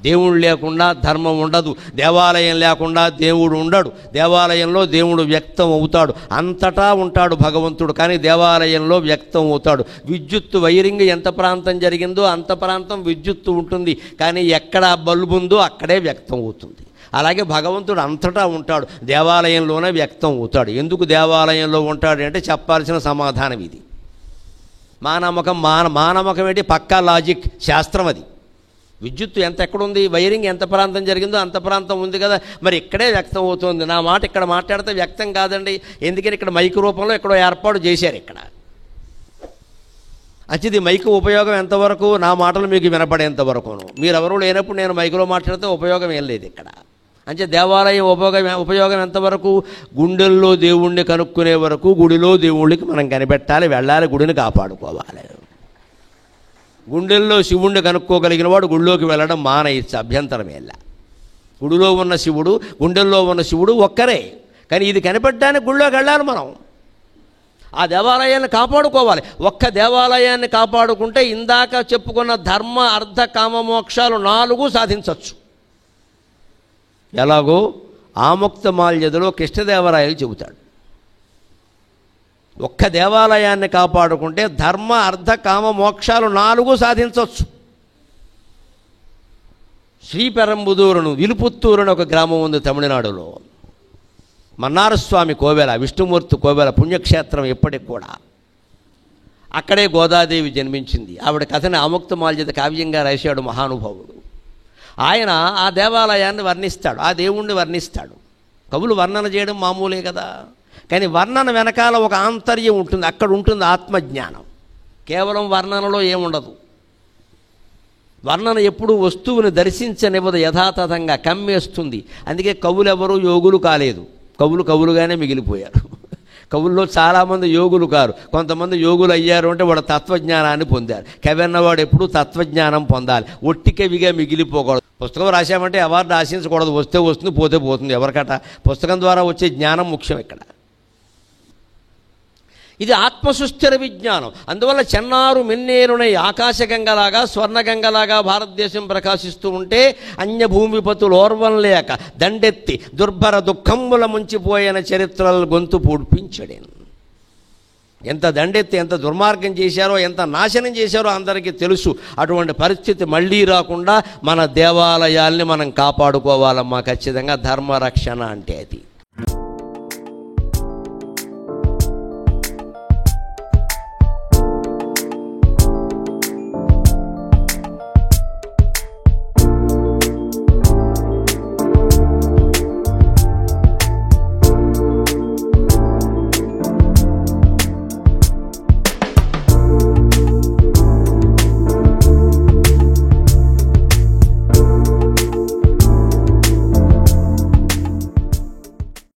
దేవుడు లేకుండా ధర్మం ఉండదు, దేవాలయం లేకుండా దేవుడు ఉండడు. దేవాలయంలో దేవుడు వ్యక్తం అవుతాడు, అంతటా ఉంటాడు భగవంతుడు, కానీ దేవాలయంలో వ్యక్తం అవుతాడు. విద్యుత్తు వైరింగ్ ఎంత ప్రాంతం జరిగిందో అంత ప్రాంతం విద్యుత్తు ఉంటుంది, కానీ ఎక్కడ బల్బు ఉందో అక్కడే వ్యక్తం అవుతుంది. అలాగే భగవంతుడు అంతటా ఉంటాడు, దేవాలయంలోనే వ్యక్తం అవుతాడు. ఎందుకు దేవాలయంలో ఉంటాడు అంటే చెప్పాల్సిన సమాధానం ఇది. మానమకం ఏంటి? పక్కా లాజిక్, శాస్త్రం అది. విద్యుత్తు ఎక్కడుంది, వైరింగ్ ఎంత ప్రాంతం జరిగిందో అంత ప్రాంతం ఉంది కదా, మరి ఇక్కడే వ్యక్తం అవుతుంది. నా మాట ఇక్కడ మాట్లాడితే వ్యక్తం కాదండి, ఎందుకని ఇక్కడ మైక్ రూపంలో ఎక్కడో ఏర్పాటు చేశారు. ఇక్కడ అచ్చిది మైకు ఉపయోగం ఎంతవరకు? నా మాటలు మీకు వినపడేంతవరకును. మీరెవరూ లేనప్పుడు నేను మైకులో మాట్లాడితే ఉపయోగం ఏం లేదు ఇక్కడ. అంటే దేవాలయం ఉపయోగం ఎంతవరకు? గుండెల్లో దేవుణ్ణి కనుక్కునే వరకు గుడిలో దేవుళ్ళకి మనం కనిపెట్టాలి, వెళ్ళాలి, గుడిని కాపాడుకోవాలి. గుండెల్లో శివుణ్ణి కనుక్కోగలిగిన వాడు గుడిలోకి వెళ్ళడం మానేయచ్చు, అభ్యంతరమేలా. గుడిలో ఉన్న శివుడు, గుండెల్లో ఉన్న శివుడు ఒక్కరే, కానీ ఇది కనిపెట్టడానికి గుడిలోకి వెళ్ళాలి మనం. ఆ దేవాలయాన్ని కాపాడుకోవాలి. ఒక్క దేవాలయాన్ని కాపాడుకుంటే ఇందాక చెప్పుకున్న ధర్మ అర్థ కామ మోక్షాలు 4 సాధించవచ్చు. ఎలాగో ఆముక్తమాల్యదలో కృష్ణదేవరాయలు చెబుతాడు. ఒక్క దేవాలయాన్ని కాపాడుకుంటే ధర్మ అర్థ కామ మోక్షాలు 4 సాధించవచ్చు. శ్రీపెరంబుదూరును విలుపుత్తూరుని ఒక గ్రామం ఉంది తమిళనాడులో. మన్నారస్వామి కోవెల, విష్ణుమూర్తి కోవెల పుణ్యక్షేత్రం ఇప్పటికి కూడా. అక్కడే గోదాదేవి జన్మించింది. ఆవిడ కథని ఆముక్తమాల్యద కావ్యంగా రాశాడు మహానుభావుడు. ఆయన ఆ దేవాలయాన్ని వర్ణిస్తాడు, ఆ దేవుణ్ణి వర్ణిస్తాడు. కవులు వర్ణన చేయడం మామూలే కదా, కానీ వర్ణన వెనకాల ఒక ఆంతర్యం ఉంటుంది. అక్కడ ఉంటుంది ఆత్మజ్ఞానం. కేవలం వర్ణనలో ఏముండదు. వర్ణన ఎప్పుడూ వస్తువుని దర్శించనివ్వదు, యథాతథంగా కమ్మేస్తుంది. అందుకే కవులెవరూ యోగులు కాలేదు, కవులుగానే మిగిలిపోయారు. కవుల్లో చాలామంది యోగులు కారు. కొంతమంది యోగులు అయ్యారు అంటే వాడు తత్వజ్ఞానాన్ని పొందారు. కవి అన్నవాడు ఎప్పుడూ తత్వజ్ఞానం పొందాలి, ఒట్టి కవిగా మిగిలిపోకూడదు. పుస్తకం రాశామంటే అవార్డు ఆశించకూడదు, వస్తే వస్తుంది, పోతే పోతుంది. ఎవరికట పుస్తకం ద్వారా వచ్చే జ్ఞానం ముఖ్యం ఇక్కడ. ఇది ఆత్మసుస్థిర విజ్ఞానం. అందువల్ల చెన్నారు మిన్నేరునై ఆకాశగంగలాగా స్వర్ణగంగలాగా భారతదేశం ప్రకాశిస్తూ ఉంటే అన్యభూమిపతులు ఓర్వం లేక దండెత్తి దుర్భర దుఃఖముల ముంచిపోయిన చరిత్రలు గొంతు పూడ్పించడేను. ఎంత దండెత్తి ఎంత దుర్మార్గం చేశారో, ఎంత నాశనం చేశారో అందరికీ తెలుసు. అటువంటి పరిస్థితి మళ్ళీ రాకుండా మన దేవాలయాల్ని మనం కాపాడుకోవాలమ్మా ఖచ్చితంగా. ధర్మరక్షణ అంటే అది.